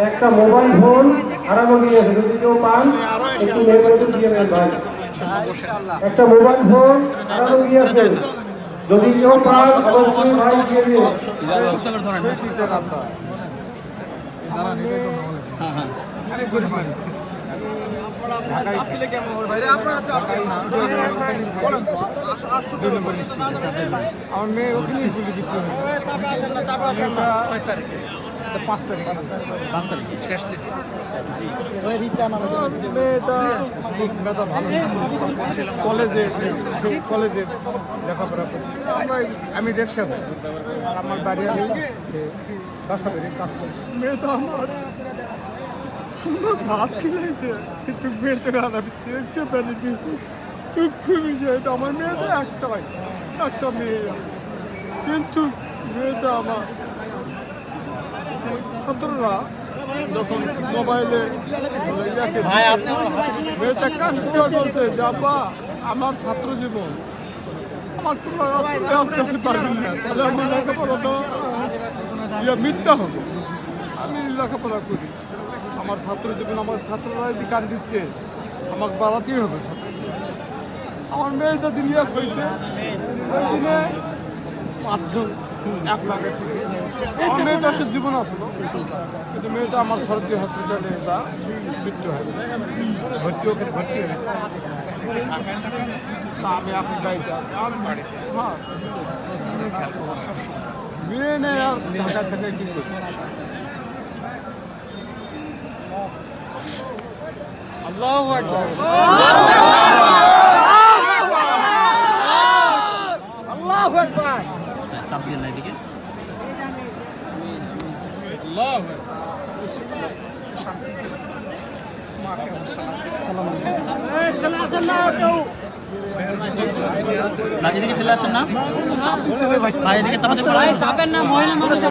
একটা mobile phone হারানো গিয়েছে, যদি কেউ পান একটু মেহরবানি দিয়ে নেন ভাই। একটা মোবাইল ফোন হারানো গিয়েছে, যদি কেউ পান অবশ্যই ভাই দিয়ে দিন। আমার মেয়ে ওখানে গুলি দিতে হবে 5 তারিখ শেষ থেকে মেয়েটা ভালো কলেজে কলেজে লেখাপড়া করি আমি রিক্সা আর আমার বাড়ি আমি বাসাবাড়ি কাজ করি। মেয়েটা আমার ভাত খিলাইছে কিন্তু মেয়েটা আমি দেখতে পারি খুবই এটা আমার মেয়েটা একটা মেয়ে, কিন্তু মেয়েটা আমার ছাত্ররা যখন মোবাইলে মেয়েটা কান্না বলছে যে আব্বা আমার ছাত্র জীবন আমার তোমরা পারবেন না, তাহলে আমার লেখাপড়া তো মিথ্যা হবে। আমি লেখাপড়া করি, আমার ছাত্র জীবন আমার ছাত্ররা যদি কান দিচ্ছে আমাকে বাড়াতেই হবে। আমার মেয়েটা দিন হয়েছে দিনে 5 জন 1 লাখের থেকে আমার মেয়েটা সে জীবন আসলো, কিন্তু মেয়েটা আমার সরকারি হসপিটালে যা মৃত্যু হয় ভর্তি হয়ে আমি এখন গাড়িতে হ্যাঁ মেয়ে নেই আর ঢাকা থেকে কি করি। আল্লাহু আকবার আল্লাহু আকবার চাপ দিয়ে নাই দিকে রাজি দিকে ফেলে আসেন না, ভাই এদিকে চাপাতে পারেন না, মহিলা মানুষ।